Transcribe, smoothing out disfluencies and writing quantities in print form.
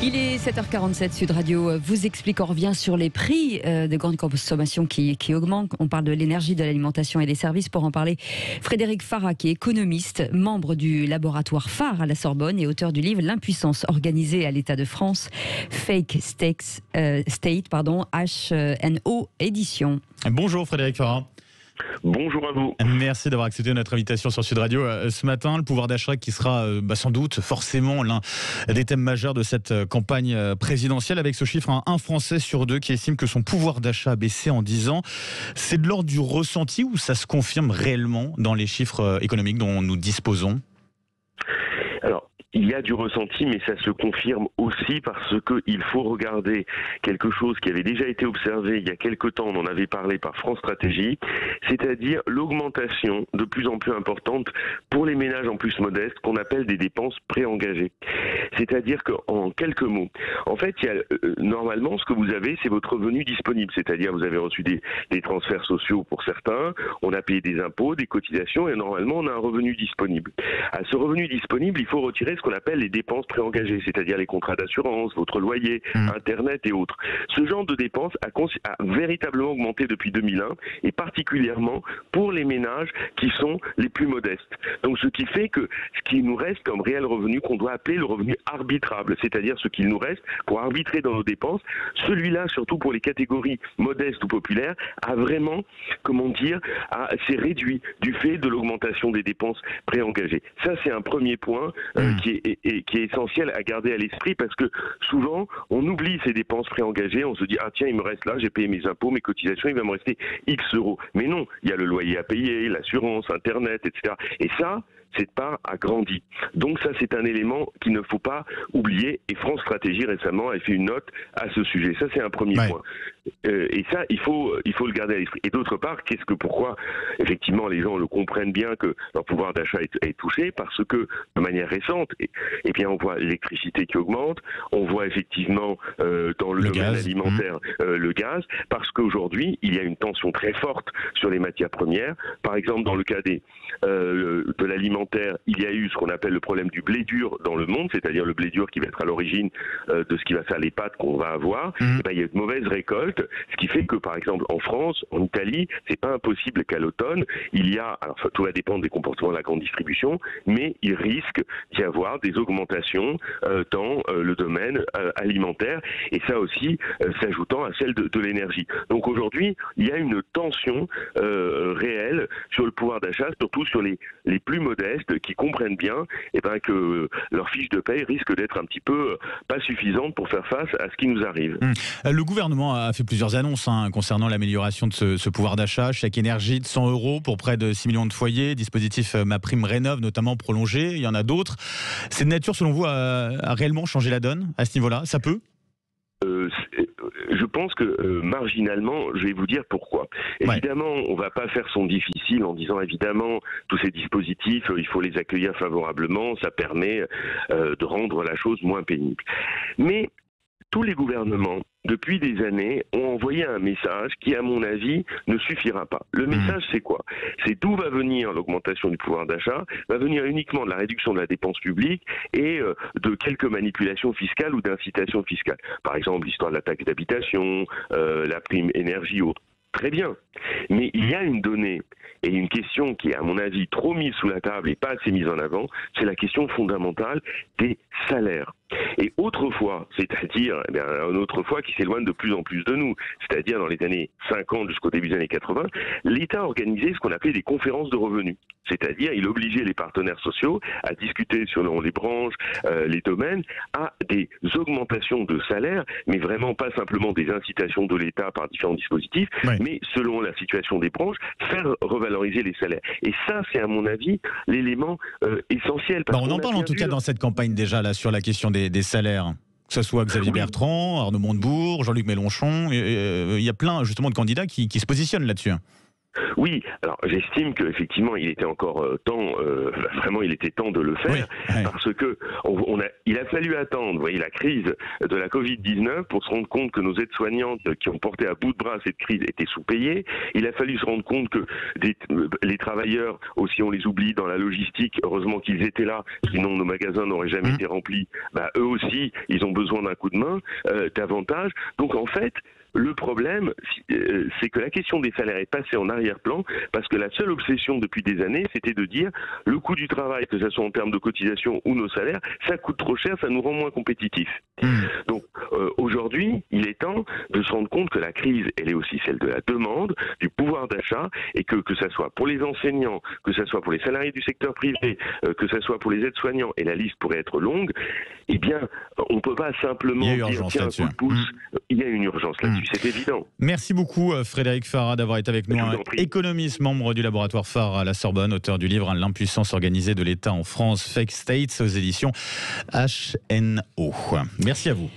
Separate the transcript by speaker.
Speaker 1: Il est 7h47, Sud Radio vous explique, on revient sur les prix de grande consommation qui augmentent. On parle de l'énergie, de l'alimentation et des services. Pour en parler, Frédéric Farah, qui est économiste, membre du laboratoire phare à la Sorbonne et auteur du livre L'impuissance organisée à l'État de France, Fake State, HNO édition.
Speaker 2: Bonjour Frédéric Farah.
Speaker 3: Bonjour à vous.
Speaker 2: Merci d'avoir accepté notre invitation sur Sud Radio ce matin. Le pouvoir d'achat qui sera sans doute forcément l'un des thèmes majeurs de cette campagne présidentielle, avec ce chiffre, un Français sur deux qui estime que son pouvoir d'achat a baissé en 10 ans. C'est de l'ordre du ressenti ou ça se confirme réellement dans les chiffres économiques dont nous disposons ?
Speaker 3: Alors, il y a du ressenti, mais ça se confirme aussi parce qu'il faut regarder quelque chose qui avait déjà été observé il y a quelque temps, on en avait parlé par France Stratégie, c'est-à-dire l'augmentation de plus en plus importante pour les ménages en plus modestes qu'on appelle des dépenses préengagées. C'est-à-dire qu'en quelques mots, en fait, il y a, normalement, ce que vous avez, c'est votre revenu disponible, c'est-à-dire vous avez reçu des transferts sociaux pour certains, on a payé des impôts, des cotisations, et normalement, on a un revenu disponible. À ce revenu disponible, il faut retirer ce qu'on appelle les dépenses préengagées, c'est-à-dire les contrats d'assurance, votre loyer, Internet et autres. Ce genre de dépenses a véritablement augmenté depuis 2001, et particulièrement pour les ménages qui sont les plus modestes. Donc ce qui fait que ce qui nous reste comme réel revenu, qu'on doit appeler le revenu arbitrable, c'est-à-dire ce qu'il nous reste pour arbitrer dans nos dépenses, celui-là, surtout pour les catégories modestes ou populaires, a vraiment, s'est réduit du fait de l'augmentation des dépenses préengagées. Ça, c'est un premier point qui est essentiel à garder à l'esprit, parce que souvent, on oublie ces dépenses préengagées, on se dit « Ah tiens, il me reste là, j'ai payé mes impôts, mes cotisations, il va me rester X euros ». Mais non, il y a le loyer à payer, l'assurance, Internet, etc. Et ça, cette part a grandi. Donc ça, c'est un élément qu'il ne faut pas oublier. Et France Stratégie, récemment, a fait une note à ce sujet. Ça, c'est un premier point. Et ça, il faut le garder à l'esprit. Et d'autre part, pourquoi, effectivement, les gens le comprennent bien que leur pouvoir d'achat est touché, parce que, de manière récente, bien, on voit l'électricité qui augmente, on voit effectivement dans le domaine alimentaire le gaz, parce qu'aujourd'hui, il y a une tension très forte sur les matières premières. Par exemple, dans le cas de l'alimentaire, il y a eu ce qu'on appelle le problème du blé dur dans le monde, c'est-à-dire le blé dur qui va être à l'origine de ce qui va faire les pâtes qu'on va avoir. Et ben, il y a eu de mauvaises récoltes, ce qui fait que, par exemple, en France, en Italie, c'est pas impossible qu'à l'automne, il y a, alors tout va dépendre des comportements de la grande distribution, mais il risque d'y avoir des augmentations dans le domaine alimentaire, et ça aussi s'ajoutant à celle de l'énergie. Donc aujourd'hui, il y a une tension réelle sur le pouvoir d'achat, surtout sur les plus modestes, qui comprennent bien que leur fiche de paye risque d'être un petit peu pas suffisante pour faire face à ce qui nous arrive.
Speaker 2: Le gouvernement a fait plusieurs annonces concernant l'amélioration de ce pouvoir d'achat. Chèque énergie de 100 € pour près de 6 millions de foyers, dispositif MaPrimeRénov' notamment prolongé, il y en a d'autres. C'est de nature, selon vous, à réellement changer la donne à ce niveau-là ? Ça peut ?
Speaker 3: Je pense que marginalement, je vais vous dire pourquoi. Évidemment, on ne va pas faire son difficile en disant évidemment tous ces dispositifs, il faut les accueillir favorablement, ça permet de rendre la chose moins pénible. Mais tous les gouvernements, depuis des années, ont envoyé un message qui, à mon avis, ne suffira pas. Le message, c'est quoi ? C'est d'où va venir l'augmentation du pouvoir d'achat, va venir uniquement de la réduction de la dépense publique et de quelques manipulations fiscales ou d'incitations fiscales. Par exemple, l'histoire de la taxe d'habitation, la prime énergie ou autre. Très bien. Mais il y a une donnée et une question qui est, à mon avis, trop mise sous la table et pas assez mise en avant, c'est la question fondamentale des salaires. Et autrefois, c'est-à-dire une autre fois qui s'éloigne de plus en plus de nous, c'est-à-dire dans les années 50 jusqu'au début des années 80, l'État organisait ce qu'on appelait des conférences de revenus. C'est-à-dire, il obligeait les partenaires sociaux à discuter selon les branches, les domaines, à des augmentations de salaire, mais vraiment pas simplement des incitations de l'État par différents dispositifs, mais selon la situation des branches, faire revaloriser les salaires. Et ça, c'est à mon avis l'élément essentiel.
Speaker 2: On en parle en tout cas dans cette campagne déjà là sur la question des salaires. Que ce soit Xavier Bertrand, Arnaud Montebourg, Jean-Luc Mélenchon, il y a plein justement de candidats qui se positionnent là-dessus.
Speaker 3: Oui, alors j'estime qu'effectivement il était encore vraiment il était temps de le faire,
Speaker 2: Oui.
Speaker 3: parce que il a fallu attendre, vous voyez, la crise de la Covid-19 pour se rendre compte que nos aides-soignantes qui ont porté à bout de bras cette crise étaient sous-payées. Il a fallu se rendre compte que les travailleurs, aussi on les oublie dans la logistique, heureusement qu'ils étaient là, sinon nos magasins n'auraient jamais été remplis, eux aussi ils ont besoin d'un coup de main davantage. Donc en fait, le problème, c'est que la question des salaires est passée en arrière-plan parce que la seule obsession depuis des années, c'était de dire le coût du travail, que ce soit en termes de cotisation ou nos salaires, ça coûte trop cher, ça nous rend moins compétitifs. Donc aujourd'hui, il est temps de se rendre compte que la crise, elle est aussi celle de la demande, du pouvoir d'achat, et que ça soit pour les enseignants, que ça soit pour les salariés du secteur privé, que ça soit pour les aides-soignants, et la liste pourrait être longue, eh bien, on ne peut pas simplement dire tiens, un coup de pouce, il y a une urgence là-dessus. C'est évident.
Speaker 2: Merci beaucoup Frédéric Farah d'avoir été avec nous, économiste, membre du laboratoire phare à la Sorbonne, auteur du livre L'impuissance organisée de l'État en France, Fake States, aux éditions HNO. Merci à vous.